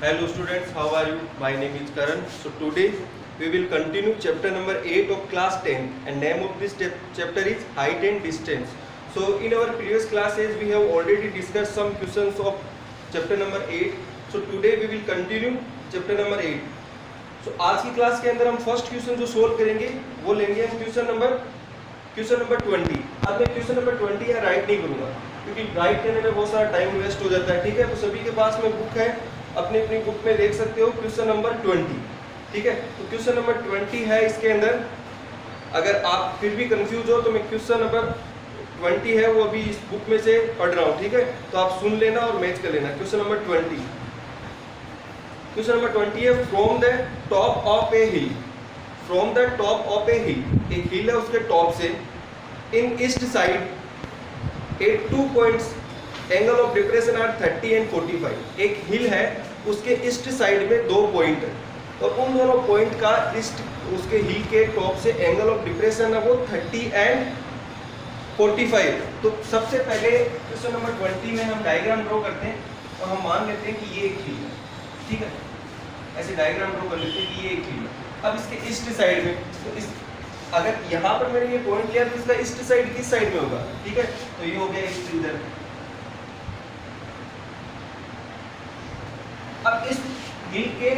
Hello students, how are you? My name is Karan. So today we will continue chapter number 8 of class 10 and name of this chapter is height and distance. So in our previous classes we have already discussed some questions of chapter number 8. So today we will continue chapter number 8. So आज की class के अंदर हम first question जो solve करेंगे वो लेंगे हम क्वेश्चन नंबर 20. अब मैं क्वेश्चन नंबर 20 यहाँ राइट नहीं करूँगा क्योंकि राइट करने में बहुत सारा टाइम वेस्ट हो जाता है. ठीक है, तो सभी के पास में बुक है, अपनी अपनी बुक में देख सकते हो क्वेश्चन नंबर 20. ठीक है, तो क्वेश्चन नंबर 20 है इसके अंदर. अगर आप फिर भी कंफ्यूज हो तो मैं क्वेश्चन नंबर 20 है वो अभी इस बुक में से पढ़ रहा हूँ. ठीक है, तो आप सुन लेना और मैच कर लेना. क्वेश्चन नंबर 20 है from the top of a hill. From the top of a hill, एक हिल है उसके टॉप से. In east side at 2 points, angle of depression are 30 and 45. एक हिल है उसके ईस्ट साइड में 2 पॉइंट है, तो उन दोनों पॉइंट का ईस्ट उसके हिल के टॉप से एंगल ऑफ डिप्रेशन है वो 30 एंड 45. तो सबसे पहले क्वेश्चन नंबर 20 में हम डायग्राम ड्रॉ करते हैं और हम मान लेते हैं कि ये एक हिल है. ठीक है, ऐसे डायग्राम ड्रॉ कर लेते हैं कि ये एक हिल है. अब इसके ईस्ट साइड में, तो इस अगर यहाँ पर मैंने ये पॉइंट लिया तो इसका ईस्ट साइड किस साइड में होगा? ठीक है, तो ये हो गया ईस्ट इधर. अब इस हिल के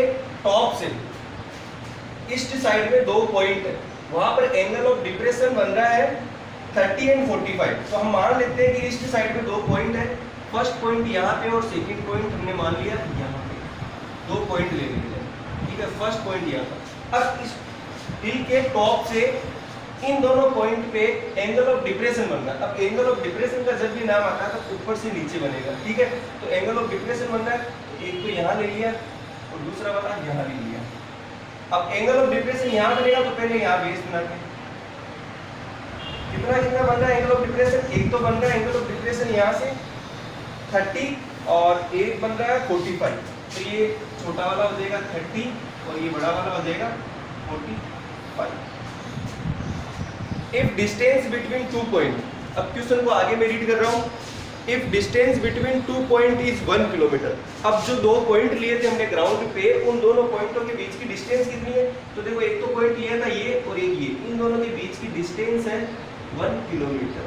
टॉप से ईस्ट साइड में 2 पॉइंट है, वहां पर एंगल ऑफ डिप्रेशन बन रहा है 30 एंड 45. तो हम मान लेते हैं कि ईस्ट साइड में 2 पॉइंट है. फर्स्ट पॉइंट यहाँ पे और सेकंड पॉइंट हमने मान लिया यहाँ पे. 2 पॉइंट ले लिए. ठीक है, फर्स्ट पॉइंट यहाँ था. अब इस हिल के टॉप से इन दोनों पॉइंट पे एंगल ऑफ डिप्रेशन बन रहा है. अब एंगल ऑफ डिप्रेशन का जब भी नाम आता है तो ऊपर से नीचे बनेगा. ठीक है, तो एंगल ऑफ डिप्रेशन बन रहा है, एक तो यहाँ ले लिया और दूसरा वाला यहाँ ले लिया. अब एंगल ऑफ डिप्रेशन यहाँ बनेगा तो पहले यहाँ बेस बनाते हैं. कितना कितना बन रहा है एंगल ऑफ डिप्रेशन? एक तो बन रहा है एंगल ऑफ डिप्रेशन यहाँ से 30 और एक बन रहा है 45. तो ये छोटा वाला हो जाएगा 30 और ये बड़ा वाला हो जाएगा 45. इफ डिस्टेंस बिटवीन 2 पॉइंट, अब क्वेश्चन को आगे मैं रीड कर रहा हूँ. If distance between 2 point is 1 kilometre. अब जो 2 पॉइंट लिए थे हमने ग्राउंड पे, उन दोनों पॉइंटों के बीच की डिस्टेंस कितनी है? तो देखो, एक तो पॉइंट लिया था ये और एक ये, इन दोनों के बीच की डिस्टेंस है 1 kilometre.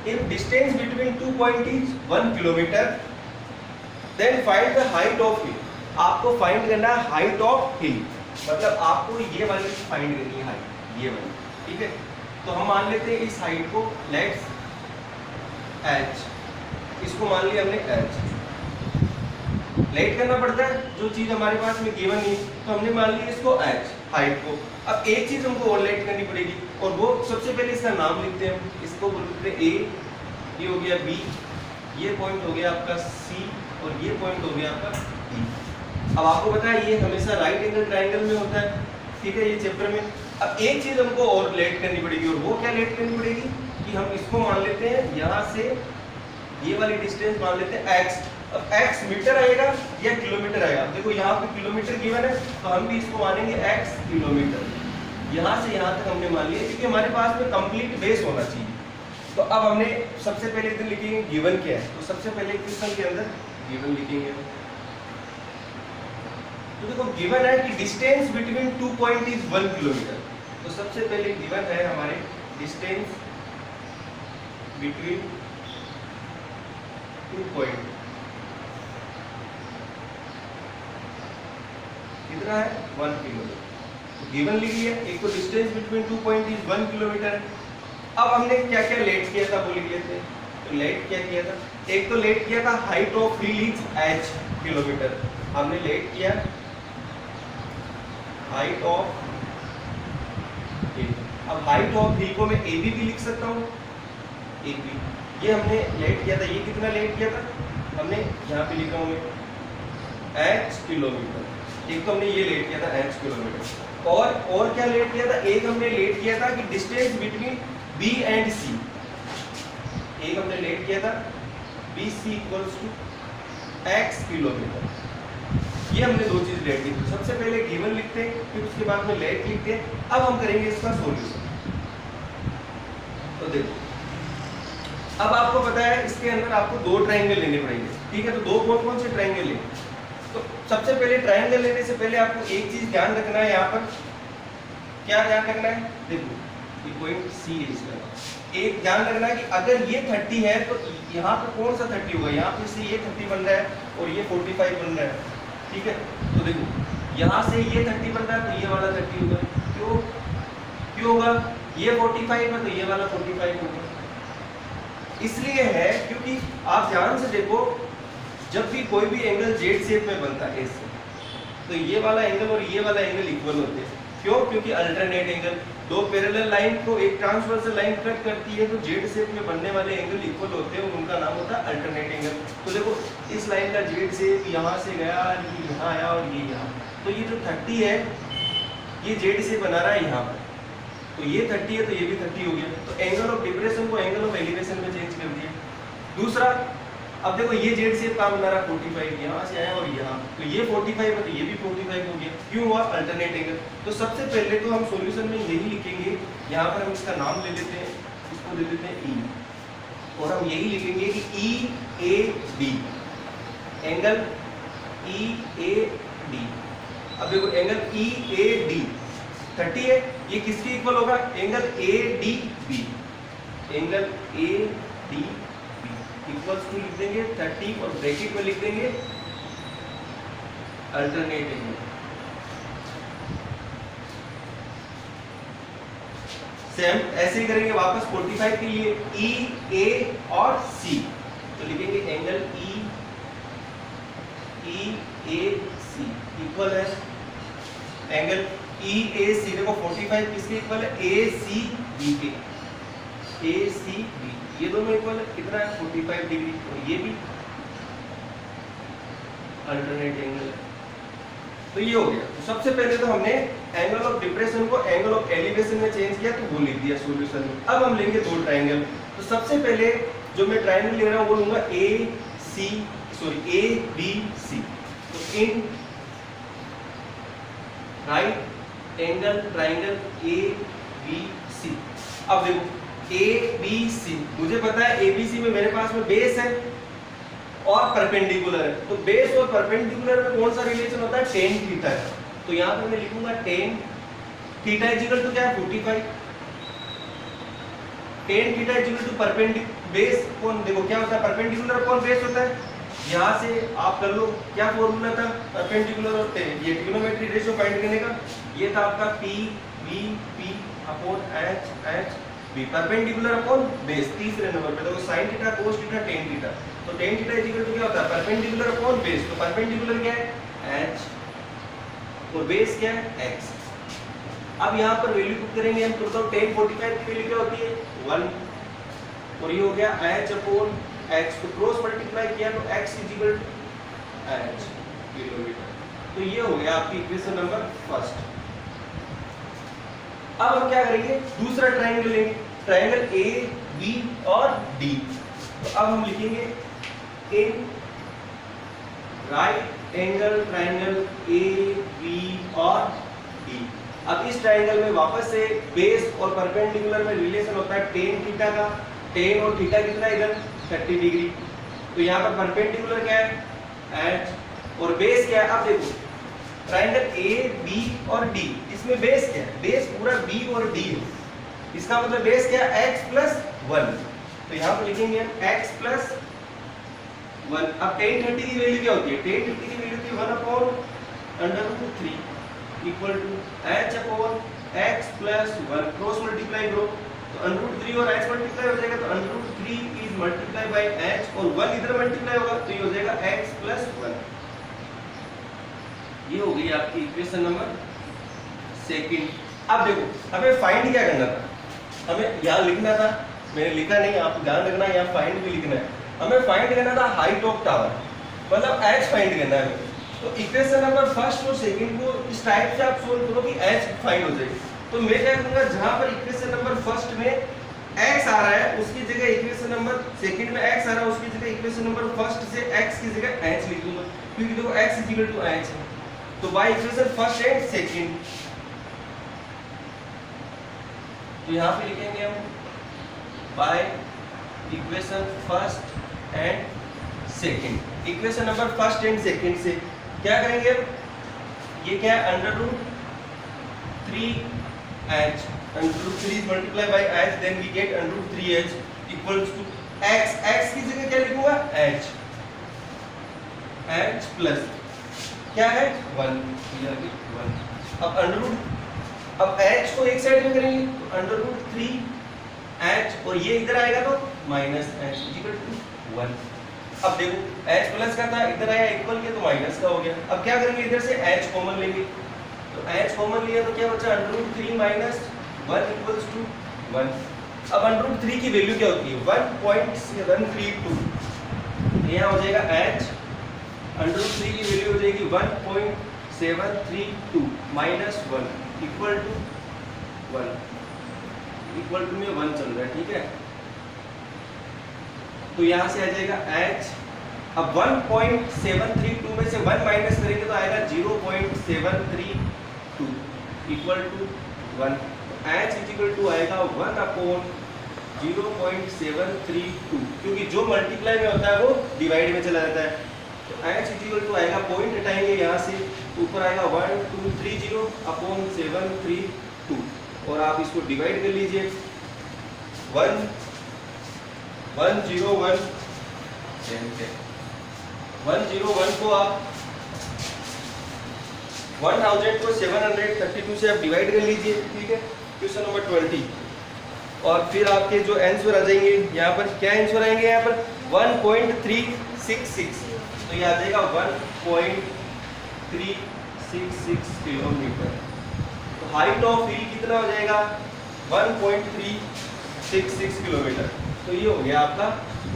If distance between 2 point is 1 kilometre, then find the height of hill. आपको फाइंड करना है हाइट ऑफ हिल, मतलब आपको ये वाली फाइंड करनी है हाइट, ये वाली. ठीक है, तो हम मान लेते हैं इस हाइट को लेट्स h, इसको मान लिया हमने h. लेट करना पड़ता है जो चीज हमारे पास में गिवन नहीं, तो हमने मान लिया इसको h, हाइट को. अब एक चीज हमको और लेट करनी पड़ेगी और वो सबसे पहले इसका नाम लिखते हैं. इसको बोलते हैं a, ये हो गया b, ये पॉइंट हो गया आपका c और ये पॉइंट हो गया आपका e. अब आपको पता है ये हमेशा राइट एंगल ट्रायंगल में होता है. ठीक है, ये चैप्टर में. अब एक चीज हमको और लेट करनी पड़ेगी और वो क्या लेट करनी पड़ेगी कि हम इसको मान लेते हैं यहाँ से ये वाली डिस्टेंस मान लेते हैं x. अब x मीटर आएगा या किलोमीटर आएगा? देखो यहाँ पे किलोमीटर गिवन है तो हम भी इसको मानेंगे x किलोमीटर. यहाँ से यहाँ तक हमने मान लिया क्योंकि हमारे पास में कंप्लीट बेस होना चाहिए. तो अब हमने सबसे पहले इधर लिखेंगे गिवन क्या है. तो सबसे पहले क्वेश्चन के अंदर गिवन लिखेंगे. तो देखो गिवन है कि distance between 2 point is 1 kilometre. तो सबसे पहले गिवन है हमारे डिस्टेंस बिटवीन 2 पॉइंट कितना है? 1 किलोमीटर. तो गिवन लिख लिया. एक तो distance between 2 point is 1 kilometre. अब हमने क्या क्या लेट किया था वो लिख लेते हैं. तो लेट क्या किया था? एक तो लेट किया था height of hill is h kilometre. हमने लेट किया हाइट ऑफ हिल. अब हाइट ऑफ हिल को मैं AB भी लिख सकता हूँ, AB. ये हमने लेट किया था. ये कितना लेट किया था? हमने यहाँ पे लिखा हूँ मैं h किलोमीटर. एक तो हमने ये लेट किया था h किलोमीटर. और क्या लेट किया था? एक हमने लेट किया था कि distance between B and C. एक हमने लेट किया था BC equals to x kilometre. ये हमने 2 चीज लेट की. सबसे पहले गिवन लिखते हैं, फिर उसके बाद में लेट लिखते हैं. अब हम करेंगे इसका सॉल्यूशन. तो देखो, अब आपको पता है इसके अंदर आपको 2 ट्रायंगल लेने पड़ेंगे. ठीक है, तो दो कौन कौन से ट्रायंगल है? तो सबसे पहले ट्रायंगल लेने से पहले आपको एक चीज ध्यान रखना है, यहाँ पर क्या ध्यान रखना है? देखो ये पॉइंट सी है इसका, एक ध्यान रखना है कि अगर ये 30 है तो यहाँ पर कौन सा 30 होगा? यहाँ पे से ये 30 बन रहा है और ये 45 बन रहा है, ठीक है। तो देखो यहाँ से ये 30 बन रहा है तो ये वाला 30 होगा, क्यों होगा? ये 45 है तो ये वाला 45 होगा। इसलिए है क्योंकि आप ध्यान से देखो, जब भी कोई भी एंगल जेड शेप में बनता है ऐसे, तो ये वाला एंगल और ये वाला एंगल इक्वल होते हैं। क्यों? क्योंकि अल्टरनेट एंगल, दो पैरेलल लाइन को एक ट्रांसवर्सल लाइन कट करती है, तो जेड शेप में बनने वाले एंगल इक्वल होते हैं और उनका नाम होता है अल्टरनेट एंगल। तो देखो इस लाइन का जेड शेप यहाँ से गया, ये यहाँ आया और ये यहाँ, तो ये जो 30 है ये जेड से बना रहा है यहाँ पर, तो ये 30 है तो ये भी 30 हो गया। तो एंगल ऑफ डिप्रेशन को एंगल ऑफ एलिवेशन में चेंज कर दिया। दूसरा, अब देखो ये जेड शेप का बना रहा 45, यहाँ से आया और यहाँ, तो ये 45 है तो ये भी 45 हो गया। क्यों हुआ? Alternate angle. तो सबसे पहले तो हम सॉल्यूशन में यही लिखेंगे, यहाँ पर हम इसका नाम ले लेते हैं, इसको दे देते हैं ई, और हम यही लिखेंगे कि E A D, angle E A D. अब देखो एंगल ई ए डी 30 है, ये किसके इक्वल होगा? Angle A D B, angle A D B equals to लिख देंगे 30 और ब्रैकेट में लिख देंगे अल्टरनेट एंगल। सेम ऐसे ही करेंगे वापस 45 के लिए ई ए और सी, तो लिखेंगे एंगल ई ए सी इक्वल है एंगल ई ए सी। देखो 45 किसके इक्वल है? ए सी बी के, ए सी बी, ये दोनों इक्वल है, कितना है? 45 डिग्री, और ये भी अल्टरनेट एंगल है। तो ये हो गया। तो सबसे पहले तो हमने एंगल ऑफ डिप्रेशन को एंगल ऑफ एलिवेशन में चेंज किया, तो वो लिख दिया सॉल्यूशन में। अब हम लेंगे दो ट्रायंगल। तो सबसे पहले जो मैं ट्रायंगल ले रहा हूँ वो लूंगा ए बी सी। तो in right angle triangle A B C. अब देखो ए बी सी, मुझे पता है ए बी सी में मेरे पास में बेस है और परपेंडिकुलर है, तो बेस और परपेंडिकुलर में कौन सा रिलेशन होता है? tan थीटा है। तो यहाँ पर मैं लिखूंगा tan थीटा इक्वल टू क्या है? 45। tan theta equal to perpendicular base कौन, देखो क्या होता है? परपेंडिकुलर कौन बेस होता है? यहाँ से आप कर लो, क्या फॉर्मूला था परपेंडिकुलर और tan, ये ट्रिग्नोमेट्री रेशियो फाइंड करने का, ये था आपका P V P upon H B, perpendicular upon base. तीसरे नंबर पे देखो sin theta cos theta tan theta, तो tan थीटा इक्वल टू क्या होता है? Perpendicular upon base. तो परपेंडिकुलर क्या है? H और बेस क्या है? X। अब यहाँ पर वैल्यू पुट करेंगे हम, तो tan 45 की वैल्यू क्या होती है? 1, और ये हो गया H अपॉन X, तो क्रॉस मल्टीप्लाई किया तो X equal to H kilometre. तो ये हो गया आपकी इक्वेशन नंबर फर्स्ट। अब हम क्या करेंगे? दूसरा ट्रायंगल लेंगे, ट्रायंगल ए बी और डी। तो अब हम लिखेंगे in right angle triangle A B और डी। अब इस ट्रायंगल में वापस से बेस और परपेंडिकुलर में रिलेशन होता है tan थीटा का, tan और थीटा कितना इधर 30 डिग्री, तो यहाँ पर परपेंडिकुलर क्या है? H और बेस क्या है? अब देखो ट्रायंगल ए बी और डी, इसमें बेस क्या है? बेस पूरा बी और डी है, इसका मतलब बेस क्या है? x प्लस 1, तो यहाँ पर लिखेंगे x प्लस 1। अब tan 30 की वैल्यू क्या होती है? tan 30 की वैल्यू थी 1 upon √3 equal to h upon x plus 1, cross multiply करो तो √3 और h मल्टीप्लाई हो जाएगा, तो √3 इज मल्टीप्लाई बाय h और 1 इधर मल्टीप्लाई होगा तो ये हो जाएगा x प्लस 1। ये हो गई आपकी इक्वेशन नंबर सेकंड। अब देखो हमें फाइंड क्या करना था? हमें यहाँ लिखना था, मैंने लिखा नहीं, आप ध्यान रखना यहाँ फाइंड भी लिखना है। हमें फाइंड करना था हाइट ऑफ टावर, मतलब h फाइंड करना है हमें। तो इक्वेशन नंबर फर्स्ट और सेकंड को इस टाइप से आप सोल्व करो कि h फाइंड हो जाए। तो मैं क्या करूंगा, जहां पर इक्वेशन नंबर फर्स्ट में x आ रहा है उसकी जगह इक्वेशन नंबर सेकंड में x आ रहा है उसकी जगह इक्वेशन नंबर फर्स्ट से x की जगह h लिख दूंगा, क्योंकि देखो x इक्वल टू h है। तो by equation first and second, तो यहां पे लिखेंगे हम by equation first and second. Equation number first and second से क्या करेंगे, ये क्या है √3h, √3 multiply by h, then we get √3h equals to x, x की जगह क्या लिखूंगा h, h प्लस क्या है 1, अब अब h को एक साइड में करेंगे तो √3h और ये इधर आएगा तो -h इक्वल टू 1। अब देखो h प्लस का था, इधर आया इक्वल के तो माइनस का हो गया। अब क्या करेंगे, इधर से h कॉमन लेंगे, तो h कॉमन लिया तो क्या बचा √3 - 1 इक्वल्स टू 1। अब √3 की वैल्यू क्या होती है 1.732, यहाँ हो जाएगा h, √3 की वैल्यू हो जाएगी 1.732 -1 इक्वल टू 1, इक्वल टू में 1 चल रहा है, ठीक है। तो यहाँ से आ जाएगा h, अब 1.732 में से 1 माइनस करेंगे तो आएगा 0.732 equal to 1, h equal to आएगा 1/0.732, क्योंकि जो मल्टीप्लाई में होता है वो डिवाइड में चला जाता है। तो h इक्वल टू आएगा, पॉइंट हटाएंगे यहाँ से, ऊपर आएगा 1230/732 और आप इसको डिवाइड कर लीजिए 101 को आप 1000 को 732 से आप डिवाइड कर लीजिए, ठीक है। क्वेश्चन नंबर 20 और फिर आपके जो आंसर आ जाएंगे यहाँ पर, क्या आंसर आएंगे यहाँ पर 1.366, तो ये आ जाएगा 1.366 किलोमीटर। तो हाइट ऑफ हिल कितना हो जाएगा 1.366 किलोमीटर। तो ये हो गया आपका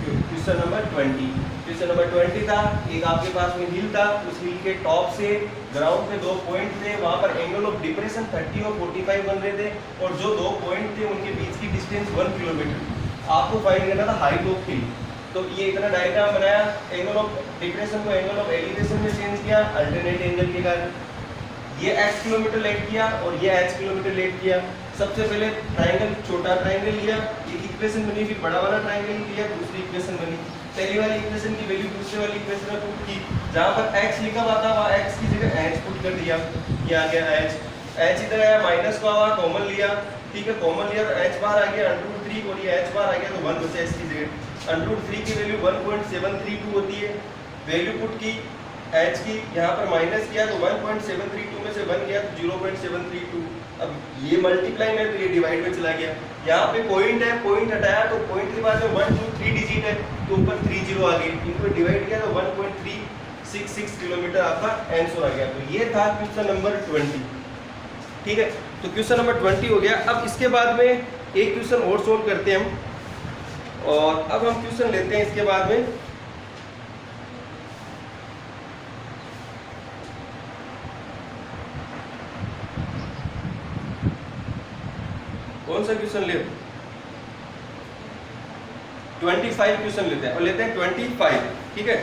क्वेश्चन नंबर 20। क्वेश्चन नंबर 20 था, एक आपके पास में हिल था, उस हिल के टॉप से ग्राउंड पे 2 पॉइंट थे, वहां पर एंगल ऑफ डिप्रेशन 30 और 45 बन रहे थे और जो 2 पॉइंट थे उनके बीच की डिस्टेंस 1 किलोमीटर। आपको फाइंड करना था हाइट ऑफ हिल। तो ये इतना डायग्राम बनाया, एंगल ऑफ डिप्रेशन को एंगल ऑफ एलिवेशन में चेंज किया अल्टरनेट एंगल के कारण, ये x किलोमीटर लेट किया और ये h किलोमीटर लेट किया। सबसे पहले ट्रायंगल, छोटा ट्रायंगल लिया, एक इक्वेशन बनी, फिर बड़ा वाला ट्रायंगल लिया, दूसरी इक्वेशन बनी। पहली वाली इक्वेशन की वैल्यू दूसरी वाली इक्वेशन में पुट की, जहां पर x लिखा हुआ था वहां x की जगह h पुट कर दिया, ये आ गया h इधर आया, माइनस का हुआ कॉमन लिया, ठीक है, कॉमन लिया तो h बार आ गया √3 और ये h बार आ गया तो 1 बचा इसकी जगह। √3 की वैल्यू 1.732 होती है, वैल्यू पुट की h की, यहाँ पर माइनस किया तो 1.732 में से 1 गया तो 0.732। अब ये मल्टीप्लाई में तो ये डिवाइड में चला गया। यहाँ पे पॉइंट है, पॉइंट हटाया तो पॉइंट के बाद में 1 2 3 डिजिट है तो ऊपर 30 आ गए, इनको डिवाइड किया तो 1.366 किलोमीटर आपका आंसर आ गया। तो ये था क्वेश्चन नंबर 20, ठीक है। तो क्वेश्चन नंबर 20 हो गया। अब इसके बाद में एक क्वेश्चन और सोल्व करते हैं हम, और अब हम क्वेश्चन लेते हैं इसके बाद में कौन सा क्वेश्चन ले 25 क्वेश्चन लेते हैं और लेते हैं 25, ठीक है।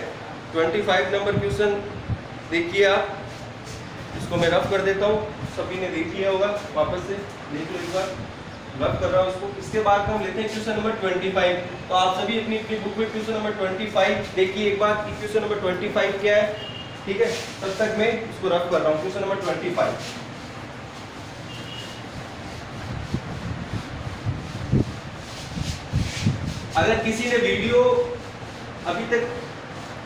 25 नंबर क्वेश्चन देखिए आप, इसको मैं रफ कर देता हूँ, सभी ने देख लिया होगा, वापस से देख लो एक बार, रफ कर रहा हूँ इसको। इसके बाद हम लेते हैं क्वेश्चन नंबर 25। तो आप सभी अपनी अपनी बुक में क्वेश्चन नंबर 25 देखिए एक बार कि क्वेश्चन नंबर 25 क्या है, ठीक है। तब तक मैं इसको रफ कर रहा हूँ। क्वेश्चन नंबर 25, अगर किसी ने वीडियो अभी तक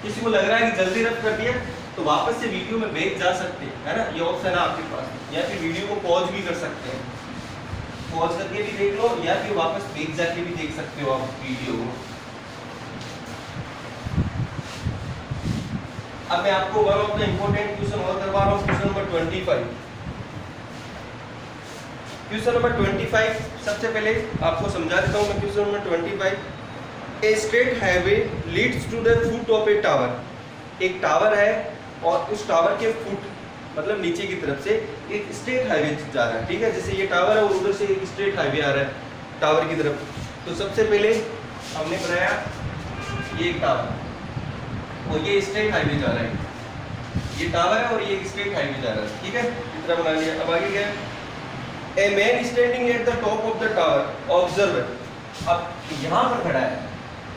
किसी को लग रहा है कि जल्दी रफ कर दिया तो वापस से वीडियो में बैक जा सकते हैं, है ना, ये ऑप्शन है आपके पास, या फिर वीडियो को पॉज भी कर सकते हैं, पॉज करके भी देख लो या फिर वापस बैक जाके भी देख सकते हो आप वीडियो को। अब मैं आपको one of the important question और करवा रहा हूँ, क्वेश्चन नंबर 25। क्वेश्चन नंबर 25 सबसे पहले आपको समझा देता हूँ मैं। Question number 25, a straight highway leads to the foot of a tower. एक टावर है और उस टावर के फुट मतलब नीचे की तरफ से एक स्ट्रेट हाईवे जा रहा है, ठीक है। जैसे ये टावर है और उधर से एक स्ट्रेट हाईवे आ रहा है टावर की तरफ। तो सबसे पहले हमने बनाया ये एक टावर और ये स्ट्रेट हाईवे जा रहा है, ये टावर है और ये स्ट्रेट हाईवे जा रहा है, ठीक है, इतना बना लिया। अब आगे क्या है, a man standing at the top of the tower observe. अब यहाँ पर खड़ा है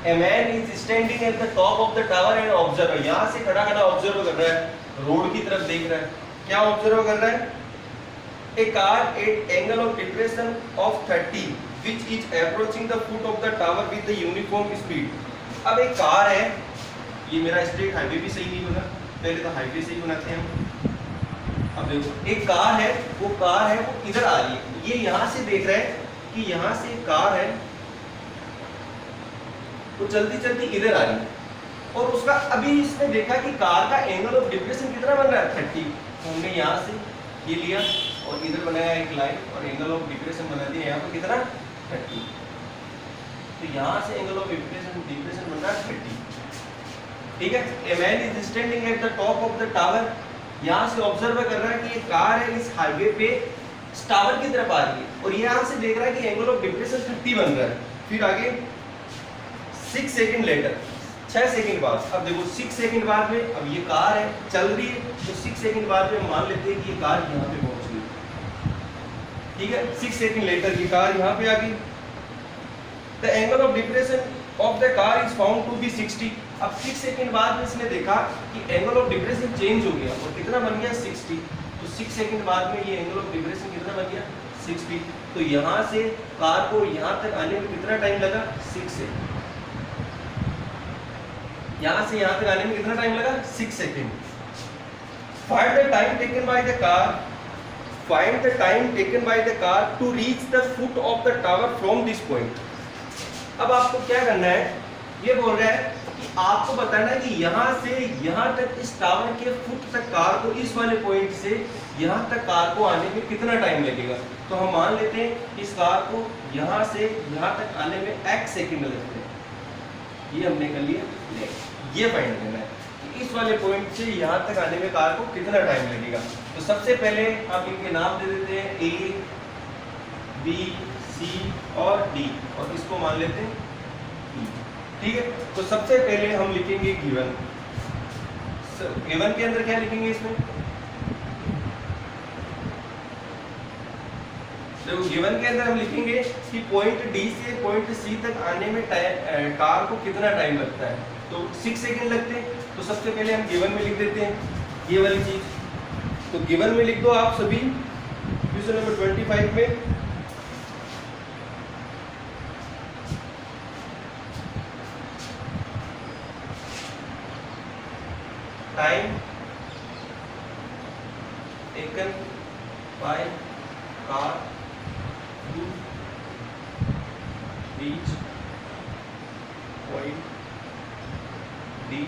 a man is standing at the top of the tower and observe, यहाँ से खड़ा खड़ा ऑब्जर्व कर रहा है, रोड की तरफ देख रहा है। क्या ऑब्जर्व कर रहा है? A car at angle of depression of 30 which is approaching the foot of the tower with the uniform speed। अब एक कार है, ये मेरा स्ट्रेट हाईवे भी सही नहीं बना, पहले तो हाईवे से ही बनाते हैं हम। अब देखो एक कार है, वो इधर आ रही है, ये यहाँ से देख रहा है कि यहाँ से एक कार है वो चलती चलती इधर आ रही है, और उसका अभी इसने देखा कि कार का एंगल ऑफ डिप्रेशन कितना बन रहा है 30। तो हमने यहाँ से ये लिया और इधर बनाया एक लाइन और एंगल ऑफ डिप्रेशन बना दिया यहाँ पर कितना 30। तो यहाँ से एंगल ऑफ डिप्रेशन बन रहा है 30। ठीक है। A man is standing at the top of the tower, यहाँ से ऑब्जर्व कर रहा है कि ये कार है इस हाईवे पे टावर की तरफ आ रही है, और यहाँ से देख रहा है कि एंगल ऑफ डिप्रेशन 30 बन रहा है। फिर आगे 6 सेकंड लेटर, 6 सेकंड बाद, अब देखो 6 सेकंड बाद में, अब ये कार है चल रही है, तो 6 सेकंड बाद में मान लेते हैं कि ये कार यहाँ पे पहुंच गई। ठीक है, 6 सेकंड लेटर ये कार यहाँ पे आ गई। The angle of depression of the car is found to be 60। अब 6 सेकंड बाद में इसने देखा कि एंगल ऑफ डिप्रेशन चेंज हो गया और कितना बन गया 60। तो 6 सेकंड बाद में ये एंगल ऑफ डिप्रेशन कितना बन गया 60। तो यहाँ से कार को यहाँ तक आने में कितना टाइम लगा 6 सेकंड। यहाँ से यहाँ तक आने में कितना टाइम लगा 6 second. Find the time taken by the car, find the time taken by the car to reach the foot of the tower from this point. अब आपको क्या करना है, ये बोल रहा है कि आपको बताना है कि यहाँ से यहाँ तक इस टावर के फुट तक कार को, इस वाले पॉइंट से यहाँ तक कार को आने में कितना टाइम लगेगा। तो हम मान लेते हैं इस कार को यहाँ से यहाँ तक आने में x सेकंड लगते हैं। ये हमने कर लिया। ये फाइंड करना है कि इस वाले पॉइंट से यहाँ तक आने में कार को कितना टाइम लगेगा। तो सबसे पहले हम इनके नाम दे देते हैं A, B, C और D, और इसको मान लेते हैं E। ठीक है, तो सबसे पहले हम लिखेंगे गिवन। गिवन के अंदर क्या लिखेंगे इसमें, तो गिवन के अंदर हम लिखेंगे कि पॉइंट D से पॉइंट C तक आने में कार को कितना टाइम लगता है। तो 6 सेकंड लगते हैं। तो सबसे पहले हम गिवन में लिख देते हैं ये वाली चीज। तो गिवन में लिख दो आप सभी क्वेश्चन नंबर 25 में time taken by car to reach point D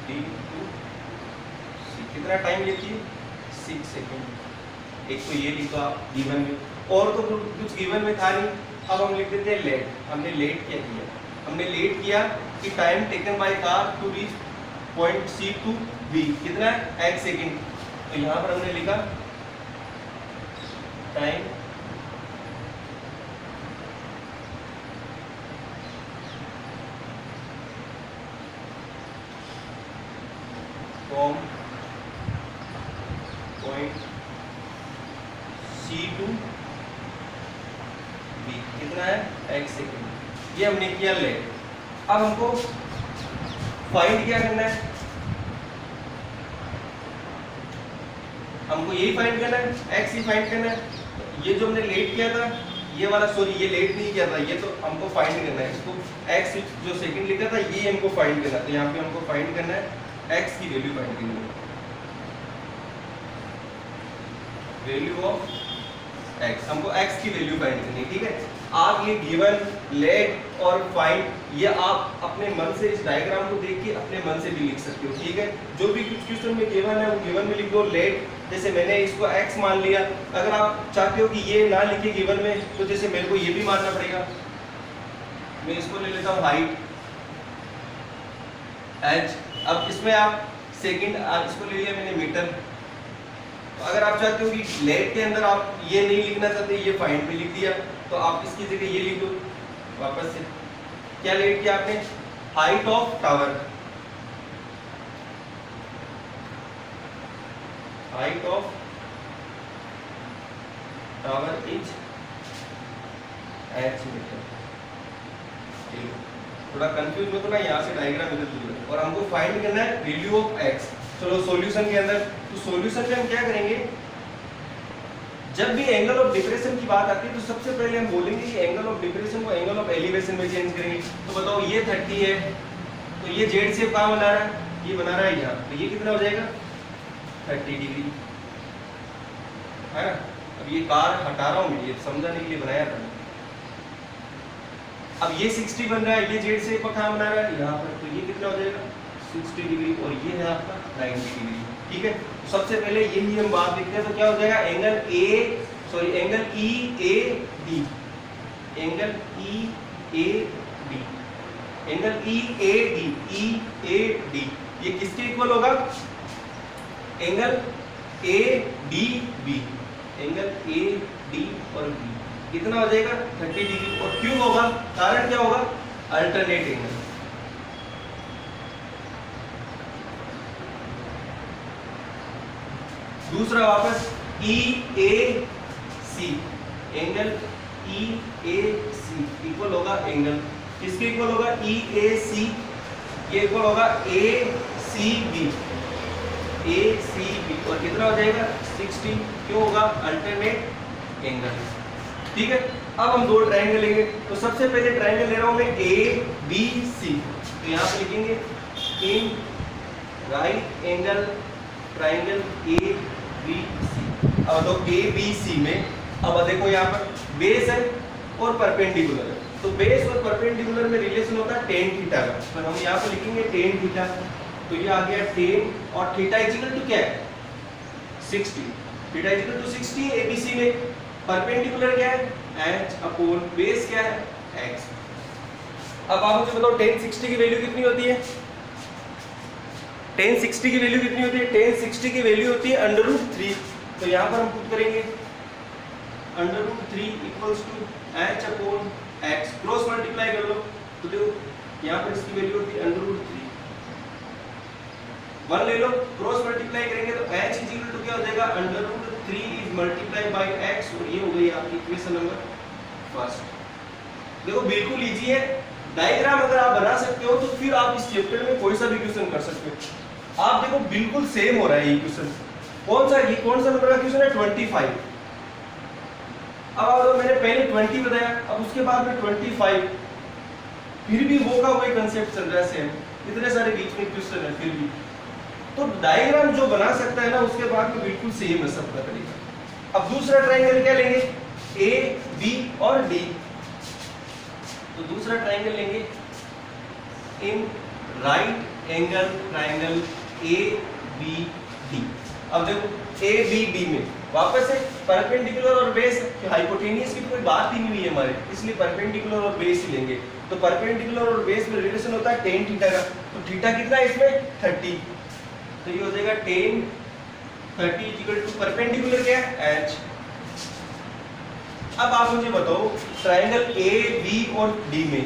to C, कितना टाइम लेती है 6 सेकेंड। एक तो ये लिखा गिवन में, और तो कुछ गिवन में था नहीं। अब हम लिख देते हैं लेट। हमने लेट क्या किया, हमने लेट किया कि time taken by car to reach point C to B कितना है x सेकेंड। तो यहाँ पर हमने लिखा time from point C to B कितना है x सेकेंड। ये हमने किया लेट। अब हमको फाइंड क्या करना है, हमको यही फाइंड करना है, x ही फाइंड करना है। ये जो हमने लेट किया था ये वाला, सॉरी ये लेट नहीं किया था, ये तो हमको फाइंड करना है। इसको x जो सेकंड लिखा था ये हमको फाइंड करना है। तो यहाँ पे हमको फाइंड करना है x की वैल्यू फाइंड करनी है, वैल्यू ऑफ x। हमको x की वैल्यू फाइंड करनी है। ठीक है, आप ये गिवन, लेट और फाइंड ये आप अपने मन से इस डायग्राम को देख के अपने मन से भी लिख सकते हो। ठीक है, जो भी कुछ क्वेश्चन में गिवन है वो गिवन में लिख दो। लेट जैसे मैंने इसको x मान लिया, अगर आप चाहते हो कि ये ना लिखे गिवन में तो जैसे मेरे को ये भी मानना पड़ेगा। मैं इसको ले लेता हूँ हाइट h। अब इसमें आप सेकंड, इसको ले लिया मैंने मीटर। तो अगर आप चाहते हो कि लेट के अंदर आप ये नहीं लिखना चाहते, ये फाइंड में लिख दिया, तो आप इसकी जगह ये लिख दो वापस से। क्या लेट किया आपने, height of tower, height of tower is H metre. थोड़ा कंफ्यूज हो तो ना यहाँ से डायग्राम इधर दूर है। और हमको फाइंड करना है वैल्यू ऑफ एक्स। चलो सॉल्यूशन के अंदर, तो सॉल्यूशन में हम क्या करेंगे, जब भी एंगल ऑफ डिप्रेशन की बात आती है तो सबसे पहले हम बोलेंगे कि एंगल ऑफ डिप्रेशन को एंगल ऑफ एलिवेशन में चेंज करेंगे। तो बताओ ये 30 है, तो ये जेड शेप कहाँ बना रहा है, ये बना रहा है यहाँ, तो ये कितना हो जाएगा 30 डिग्री है ना। अब ये कार हटा रहा हूँ मैं, ये समझाने के लिए बनाया था। अब ये 60 बन रहा है, ये जेड शेप कहाँ बना रहा है यहाँ पर, तो ये कितना हो जाएगा 60 डिग्री, और ये है आपका 90 डिग्री। ठीक है, सबसे पहले यही हम बात देखते हैं। तो क्या हो जाएगा angle angle E A D, angle E A D, angle E A D, E A D, ये किसके इक्वल होगा, angle A D B, angle A D और बी कितना हो जाएगा 30 डिग्री। और क्यों होगा, कारण क्या होगा, अल्टरनेट एंगल। दूसरा वापस ई ए सी, एंगल ई ए सी इक्वल होगा एंगल किसके इक्वल होगा, ई ए सी, ये इक्वल होगा ए सी बी, ए सी बी, और कितना हो जाएगा 60, क्यों होगा अल्टरनेट एंगल। ठीक है, अब हम दो ट्रायंगल लेंगे। तो सबसे पहले ट्रायंगल ले रहा हूं मैं ए बी सी, तो यहाँ पे लिखेंगे in right angle triangle A B C. अब तो ए बी सी में, अब देखो यहाँ पर बेस है और परपेंडिकुलर है, तो बेस और परपेंडिकुलर में रिलेशन होता है tan थीटा का, तो हम यहाँ पे लिखेंगे tan थीटा, तो ये आ गया tan, और थीटा इज इक्वल टू क्या है 60, theta is equal to 60 ABC में। परपेंडिकुलर क्या है h अपॉन बेस क्या है x। अब आप मुझे बताओ tan 60 की वैल्यू कितनी होती है, tan 60 की वैल्यू कितनी होती है, tan 60 की वैल्यू होती है √3, तो यहाँ पर हम पुट करेंगे √3 equals to h upon x, cross multiply कर लो, तो देखो यहाँ पर इसकी वैल्यू होती है √3, 1 ले लो, क्रॉस मल्टीप्लाई करेंगे तो h इज इक्वल टू क्या हो जाएगा √3 इज मल्टीप्लाई बाय x, और ये हो गई आपकी इक्वेशन नंबर फर्स्ट। देखो बिल्कुल इजी है, डायग्राम अगर आप बना सकते हो तो फिर आप इस चैप्टर में कोई सा भी क्वेश्चन कर सकते हो। आप देखो बिल्कुल सेम हो रहा है ये क्वेश्चन, कौन सा नंबर का क्वेश्चन है 25। अब मैंने पहले 20 बताया, अब उसके बाद में 25, फिर भी वो का वही कंसेप्ट चल रहा है सेम, इतने सारे बीच में क्वेश्चन है फिर भी, तो डायग्राम जो बना सकता है ना उसके बाद में बिल्कुल सेम है सबका तरीका। अब दूसरा ट्रायंगल क्या लेंगे, ए बी और डी, तो दूसरा ट्रायंगल लेंगे in right angle triangle A B D. अब देखो ए बी डी में वापस से परपेंडिकुलर और बेस, हाइपोटेनियस की तो कोई बात ही नहीं हुई है हमारे, इसलिए परपेंडिकुलर और बेस ही लेंगे। तो परपेंडिकुलर और बेस में रिलेशन होता है tan थीटा का, तो थीटा कितना है इसमें 30, तो ये हो जाएगा tan 30 इक्वल टू परपेंडिकुलर क्या है h। अब आप मुझे बताओ ट्रायंगल ए बी और डी में,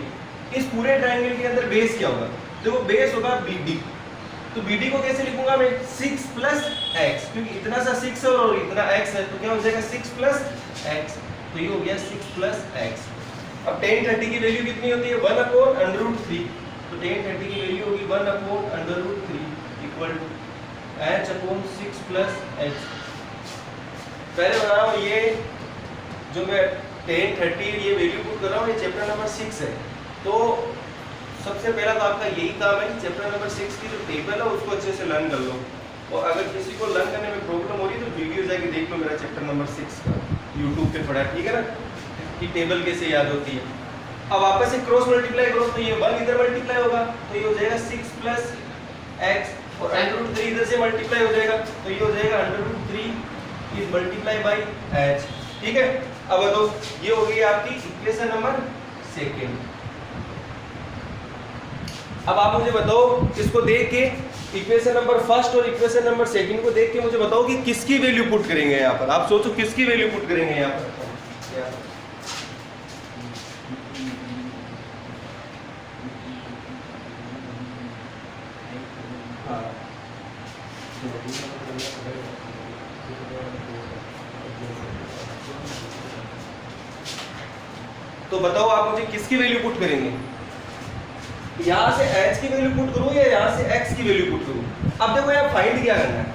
इस पूरे ट्रायंगल के अंदर बेस क्या होगा, देखो बेस होगा BD, तो BD को कैसे लिखूंगा मैं 6 प्लस x, क्योंकि इतना सा 6 है और इतना x है, तो क्या हो जाएगा 6 प्लस x, तो ये हो गया 6 प्लस x। अब tan 30 की वैल्यू कितनी होती है 1 अपॉन √3, तो tan 30 की वैल्यू होगी 1 upon √3 equal to h upon 6 plus x। पहले बता रहा हूँ ये जो मैं tan 30 ये वैल्यू पुट कर रहा हूँ, ये चैप्टर नंबर 6 है, तो सबसे पहला तो आपका यही काम है चैप्टर नंबर 6 की जो टेबल है उसको अच्छे से लर्न कर लो, और अगर किसी को लर्न करने में प्रॉब्लम हो रही है तो वीडियो जाके देख लो मेरा चैप्टर नंबर 6 का, यूट्यूब पे पड़ा है, ठीक है ना, कि टेबल कैसे याद होती है। अब वापस से क्रॉस मल्टीप्लाई करो तो ये 1 इधर मल्टीप्लाई होगा तो ये हो जाएगा 6 प्लस x, और √3 इधर से मल्टीप्लाई हो जाएगा तो ये हो जाएगा √3 इज मल्टीप्लाई बाय h। ठीक है, अब तो ये हो गई आपकी इक्वेशन नंबर 2। अब आप मुझे बताओ इसको देख के इक्वेशन नंबर 1 और इक्वेशन नंबर 2 को देख के मुझे बताओ कि किसकी वैल्यू पुट करेंगे यहाँ पर, आप सोचो किसकी वैल्यू पुट करेंगे यहाँ पर। तो बताओ आप मुझे किसकी वैल्यू पुट करेंगे? यहाँ से h की वैल्यू पुट करूँ या यहाँ से x की वैल्यू पुट करूँ? अब देखो यहाँ फाइंड क्या करना है,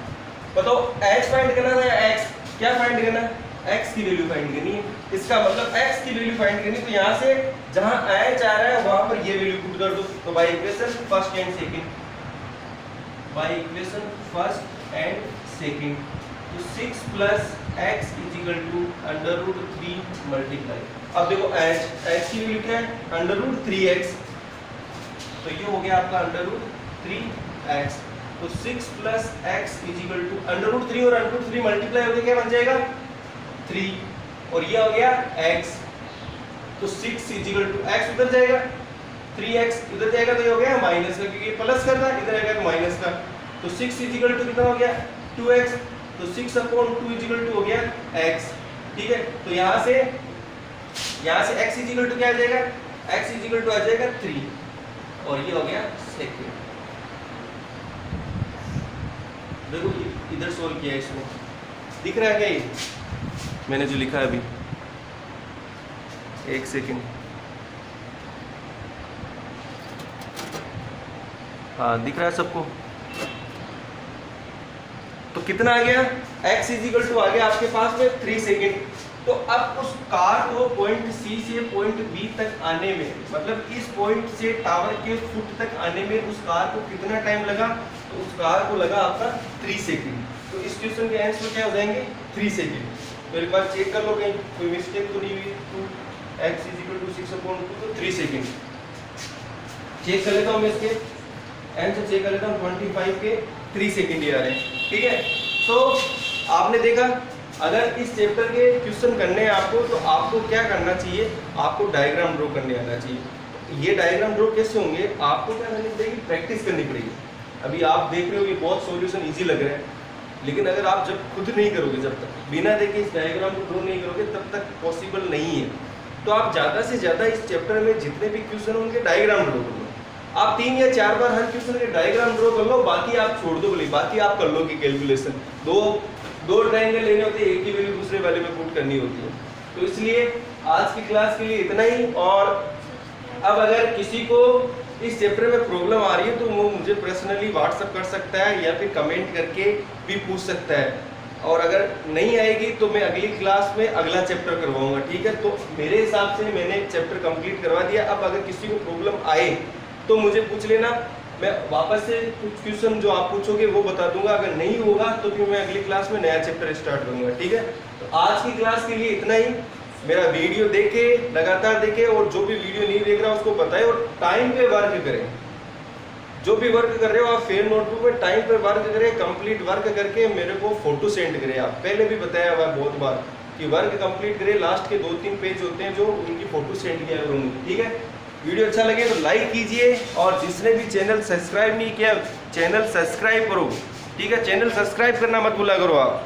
बताओ h फाइंड करना है या x? क्या फाइंड करना है? x की वैल्यू फाइंड करनी है। इसका मतलब x की वैल्यू फाइंड करनी, तो यहाँ से जहाँ h आ रहा है वहां पर ये वैल्यू पुट कर दो। तो by equation first and second, by equation first and second, तो 6 plus x equal to √3 multiply. अब देखो h की वैल्यू क्या है? √3x, तो ये हो गया आपका √3x। तो 6 प्लस x इक्वल टू √3 और √3 मल्टीप्लाई हो गया, क्या बन जाएगा? 3, और ये हो गया x। तो 6 इक्वल टू x उधर जाएगा, 3x इधर जाएगा, तो ये हो गया माइनस का, क्योंकि प्लस कर रहा है, इधर आएगा माइनस का। तो 6 इक्वल टू कितना हो गया? 2x। तो 6/2 इक्वल टू हो गया x, ठीक है। तो यहाँ से x इक्वल टू क्या आ जाएगा? x इक्वल टू आ जाएगा 3, और ये हो गया सेकंड। देखो इधर सोल्व किया है, इसमें दिख रहा है क्या? ये मैंने जो लिखा है अभी, एक सेकंड, हाँ दिख रहा है सबको? तो कितना आ गया? x इक्वल टू आ गया आपके पास में 3 सेकंड। तो अब उस कार को पॉइंट C से पॉइंट B तक आने में, मतलब इस पॉइंट से टावर के फुट तक आने में उस कार को कितना टाइम लगा? तो उस कार को लगा आपका 3 सेकंड। तो इस क्वेश्चन के आंसर क्या हो जाएंगे? 3 सेकंड। तो एक बार चेक कर लो कहीं कोई मिस्टेक तो नहीं हुई। तो x इक्वल टू 6/2 तो 3 सेकंड। चेक कर लेता हूँ मैं इसके आंसर, चेक कर लेता हूँ। 25 के 3 सेकंड ये आ रहे हैं, ठीक है। तो आपने देखा, अगर इस चैप्टर के क्वेश्चन करने हैं आपको, तो आपको क्या करना चाहिए? आपको डायग्राम ड्रॉ करने आना चाहिए। ये डायग्राम ड्रॉ कैसे होंगे? आपको क्या करनी पड़ेगी? प्रैक्टिस करनी पड़ेगी। अभी आप देख रहे हो ये बहुत सॉल्यूशन इजी लग रहा है, लेकिन अगर आप जब खुद नहीं करोगे, जब तक बिना देखे इस डायग्राम को ड्रॉ नहीं करोगे, तब तक पॉसिबल नहीं है। तो आप ज़्यादा से ज़्यादा इस चैप्टर में जितने भी क्वेश्चन होंगे डायग्राम ड्रॉ कर लो। आप 3 या 4 बार हर क्वेश्चन के डायग्राम ड्रॉ कर लो, बाकी आप छोड़ दो, बोले बाकी आप कर लो कि कैलकुलेशन। दो ट्रायंगल लेने होते हैं, एक की वैल्यू दूसरे वाले में पुट करनी होती है। तो इसलिए आज की क्लास के लिए इतना ही। और अब अगर किसी को इस चैप्टर में प्रॉब्लम आ रही है, तो वो मुझे पर्सनली व्हाट्सअप कर सकता है या फिर कमेंट करके भी पूछ सकता है। और अगर नहीं आएगी तो मैं अगली क्लास में अगला चैप्टर करवाऊंगा, ठीक है। तो मेरे हिसाब से मैंने चैप्टर कंप्लीट करवा दिया। अब अगर किसी को प्रॉब्लम आए तो मुझे पूछ लेना, मैं वापस से कुछ क्वेश्चन जो आप पूछोगे वो बता दूंगा। अगर नहीं होगा तो फिर मैं अगली क्लास में नया चैप्टर स्टार्ट करूंगा, ठीक है। तो आज की क्लास के लिए इतना ही। मेरा वीडियो देखे, लगातार देखे, और जो भी वीडियो नहीं देख रहा उसको बताए, और टाइम पे वर्क करें। जो भी वर्क कर रहे हो आप फेयर नोटबुक में टाइम पे वर्क करें, कंप्लीट वर्क करके मेरे को फोटो सेंड करें। आप पहले भी बताया हुआ बहुत बार कि वर्क कंप्लीट करें, लास्ट के 2-3 पेज होते हैं जो उनकी फोटो सेंड किया करूँगी, ठीक है। वीडियो अच्छा लगे तो लाइक कीजिए, और जिसने भी चैनल सब्सक्राइब नहीं किया, चैनल सब्सक्राइब करो, ठीक है। चैनल सब्सक्राइब करना मत भूला करो आप।